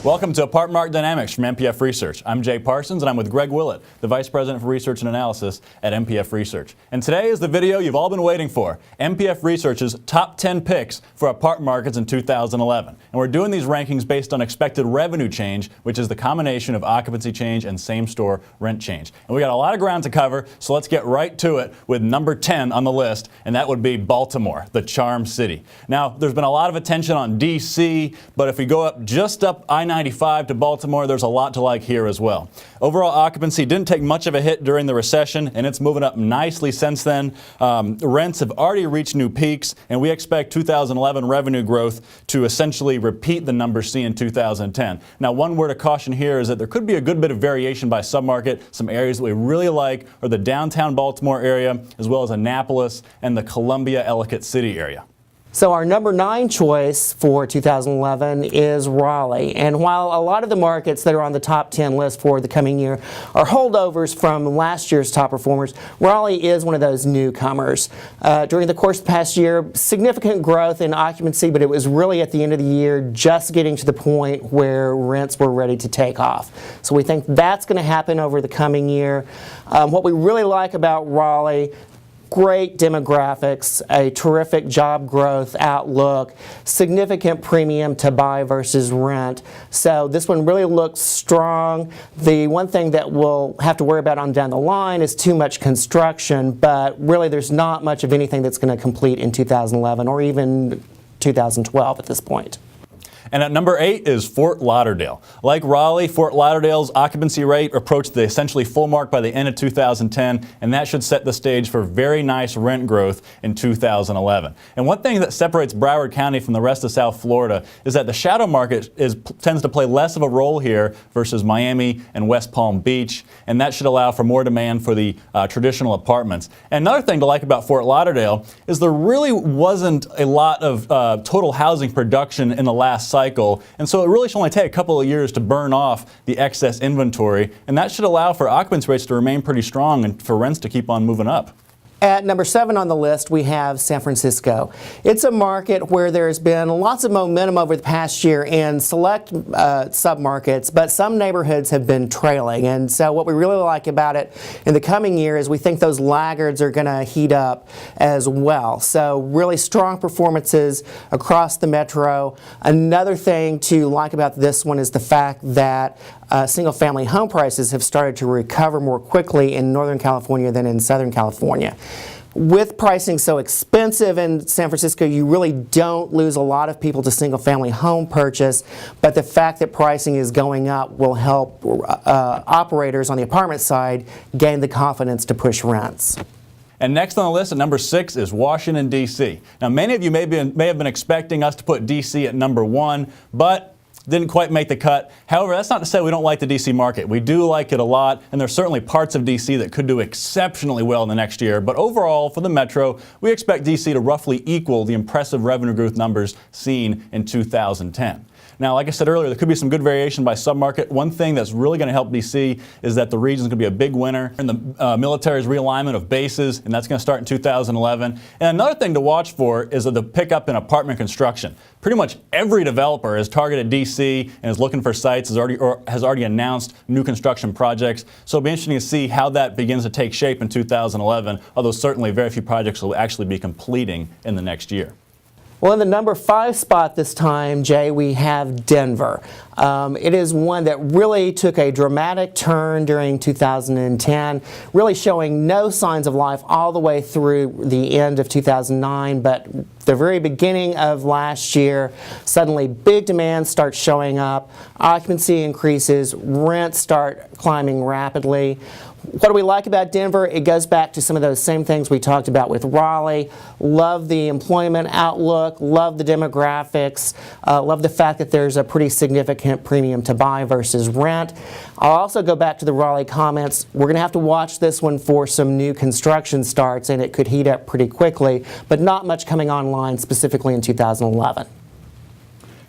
Welcome to Apartment Market Dynamics from MPF Research. I'm Jay Parsons, and I'm with Greg Willett, the Vice President for Research and Analysis at MPF Research. And today is the video you've all been waiting for, MPF Research's top 10 picks for apartment markets in 2011. And we're doing these rankings based on expected revenue change, which is the combination of occupancy change and same-store rent change. And we got a lot of ground to cover, so let's get right to it with number 10 on the list, and that would be Baltimore, the Charm City. Now, there's been a lot of attention on D.C., but if we go up just up I-95 to Baltimore, there's a lot to like here as well. Overall occupancy didn't take much of a hit during the recession, and it's moving up nicely since then. Rents have already reached new peaks, and we expect 2011 revenue growth to essentially repeat the numbers seen in 2010. Now, one word of caution here is that there could be a good bit of variation by submarket. Some areas that we really like are the downtown Baltimore area, as well as Annapolis and the Columbia-Ellicott City area. So our number 9 choice for 2011 is Raleigh. And while a lot of the markets that are on the top 10 list for the coming year are holdovers from last year's top performers, Raleigh is one of those newcomers. During the course of the past year, significant growth in occupancy, but it was really at the end of the year just getting to the point where rents were ready to take off. So we think that's going to happen over the coming year. What we really like about Raleigh: great demographics, a terrific job growth outlook, significant premium to buy versus rent. So this one really looks strong. The one thing that we'll have to worry about on down the line is too much construction, but really there's not much of anything that's going to complete in 2011 or even 2012 at this point. And at number 8 is Fort Lauderdale. Like Raleigh, Fort Lauderdale's occupancy rate approached the essentially full mark by the end of 2010, and that should set the stage for very nice rent growth in 2011. And one thing that separates Broward County from the rest of South Florida is that the shadow market tends to play less of a role here versus Miami and West Palm Beach, and that should allow for more demand for the traditional apartments. And another thing to like about Fort Lauderdale is there really wasn't a lot of total housing production in the last cycle, and so it really should only take a couple of years to burn off the excess inventory, and that should allow for occupancy rates to remain pretty strong and for rents to keep on moving up. At number 7 on the list, we have San Francisco. It's a market where there's been lots of momentum over the past year in select submarkets, but some neighborhoods have been trailing. And so what we really like about it in the coming year is we think those laggards are going to heat up as well. So really strong performances across the metro. Another thing to like about this one is the fact that single-family home prices have started to recover more quickly in Northern California than in Southern California. With pricing so expensive in San Francisco, you really don't lose a lot of people to single-family home purchase, but the fact that pricing is going up will help operators on the apartment side gain the confidence to push rents. And next on the list at number 6 is Washington, D.C. Now, many of you may have been expecting us to put D.C. at number 1, but didn't quite make the cut. However, that's not to say we don't like the D.C. market. We do like it a lot, and there's certainly parts of D.C. that could do exceptionally well in the next year. But overall, for the metro, we expect D.C. to roughly equal the impressive revenue growth numbers seen in 2010. Now, like I said earlier, there could be some good variation by submarket. One thing that's really going to help D.C. is that the region is going to be a big winner in the military's realignment of bases, and that's going to start in 2011. And another thing to watch for is the pickup in apartment construction. Pretty much every developer has targeted D.C. and is looking for sites, has already announced new construction projects. So it'll be interesting to see how that begins to take shape in 2011, although certainly very few projects will actually be completing in the next year. Well, in the number 5 spot this time, Jay, we have Denver. It is one that really took a dramatic turn during 2010, really showing no signs of life all the way through the end of 2009, but the very beginning of last year, suddenly big demand starts showing up, occupancy increases, rents start climbing rapidly. What do we like about Denver? It goes back to some of those same things we talked about with Raleigh. Love the employment outlook, love the demographics, love the fact that there's a pretty significant premium to buy versus rent. I'll also go back to the Raleigh comments. We're going to have to watch this one for some new construction starts, and it could heat up pretty quickly, but not much coming online specifically in 2011.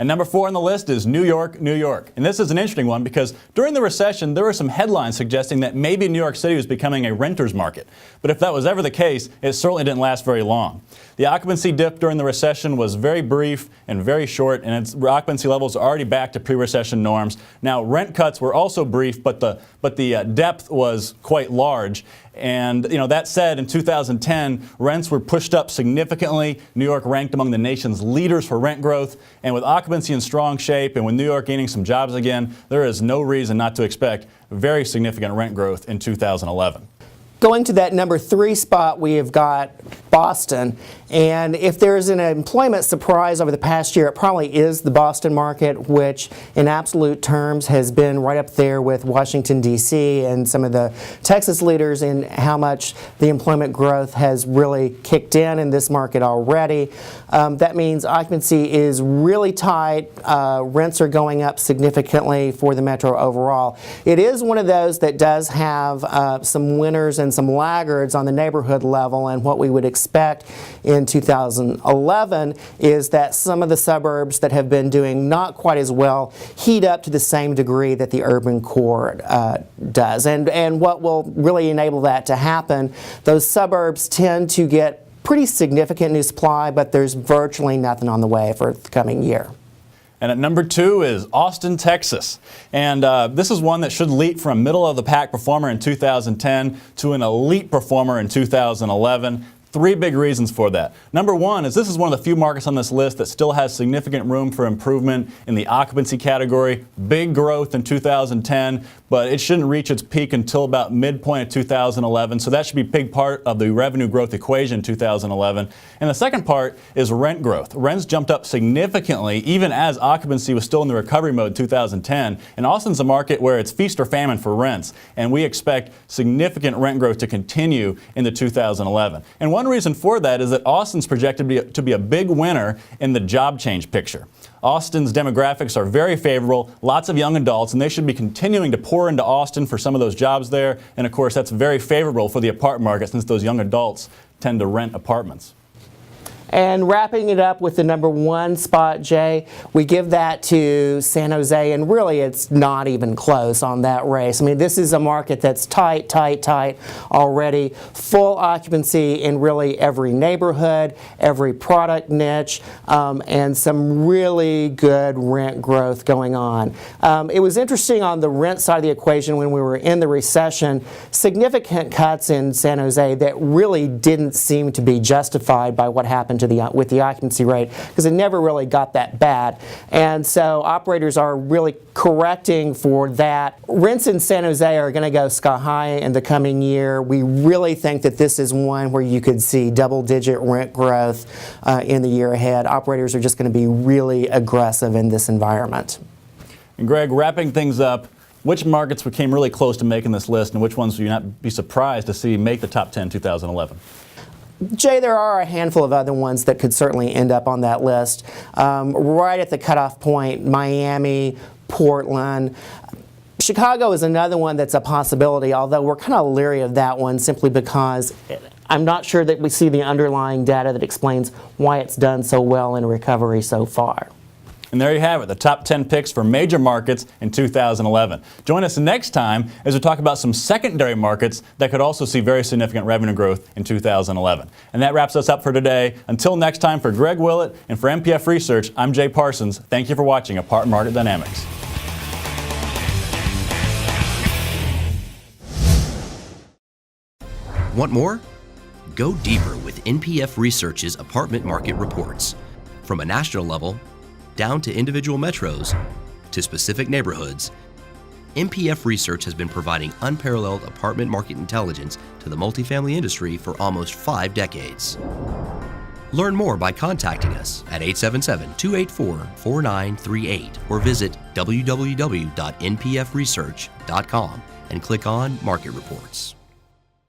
And number 4 on the list is New York, New York. And this is an interesting one because during the recession, there were some headlines suggesting that maybe New York City was becoming a renter's market. But if that was ever the case, it certainly didn't last very long. The occupancy dip during the recession was very brief and very short, and its occupancy levels are already back to pre-recession norms. Now, rent cuts were also brief, but the depth was quite large. And that said, in 2010, rents were pushed up significantly. New York ranked among the nation's leaders for rent growth. And with occupancy in strong shape and with New York gaining some jobs again, there is no reason not to expect very significant rent growth in 2011. Going to that number 3 spot, we have got Boston. And if there's an employment surprise over the past year, it probably is the Boston market, which in absolute terms has been right up there with Washington, D.C. and some of the Texas leaders in how much the employment growth has really kicked in this market already. That means occupancy is really tight. Rents are going up significantly for the metro overall. It is one of those that does have some winners and some laggards on the neighborhood level, and what we would expect in 2011 is that some of the suburbs that have been doing not quite as well heat up to the same degree that the urban core does. And what will really enable that to happen, those suburbs tend to get pretty significant new supply, but there's virtually nothing on the way for the coming year. And at number 2 is Austin, Texas. And this is one that should leap from a middle-of-the-pack performer in 2010 to an elite performer in 2011. 3 big reasons for that. Number 1 is this is one of the few markets on this list that still has significant room for improvement in the occupancy category. Big growth in 2010, but it shouldn't reach its peak until about midpoint of 2011. So that should be a big part of the revenue growth equation in 2011. And the second part is rent growth. Rents jumped up significantly even as occupancy was still in the recovery mode in 2010. And Austin's a market where it's feast or famine for rents. And we expect significant rent growth to continue into 2011. And one reason for that is that Austin's projected to be a big winner in the job change picture. Austin's demographics are very favorable, lots of young adults, and they should be continuing to pour into Austin for some of those jobs there. And of course, that's very favorable for the apartment market since those young adults tend to rent apartments. And wrapping it up with the number 1 spot, Jay, we give that to San Jose, and really it's not even close on that race. I mean, this is a market that's tight, tight, tight already. Full occupancy in really every neighborhood, every product niche, and some really good rent growth going on. It was interesting on the rent side of the equation when we were in the recession, significant cuts in San Jose that really didn't seem to be justified by what happened with the occupancy rate, because it never really got that bad. And so operators are really correcting for that. Rents in San Jose are going to go sky high in the coming year. We really think that this is one where you could see double-digit rent growth in the year ahead. Operators are just going to be really aggressive in this environment. And Greg, wrapping things up, which markets came really close to making this list, and which ones would you not be surprised to see make the top 10 in 2011? Jay, there are a handful of other ones that could certainly end up on that list. Right at the cutoff point, Miami, Portland. Chicago is another one that's a possibility, although we're kind of leery of that one simply because I'm not sure that we see the underlying data that explains why it's done so well in recovery so far. And there you have it, the top 10 picks for major markets in 2011. Join us next time as we talk about some secondary markets that could also see very significant revenue growth in 2011. And that wraps us up for today. Until next time, for Greg Willett and for MPF Research, I'm Jay Parsons. Thank you for watching Apartment Market Dynamics. Want more? Go deeper with MPF Research's apartment market reports. From a national level, down to individual metros, to specific neighborhoods, MPF Research has been providing unparalleled apartment market intelligence to the multifamily industry for almost 5 decades. Learn more by contacting us at 877-284-4938 or visit www.npfresearch.com and click on Market Reports.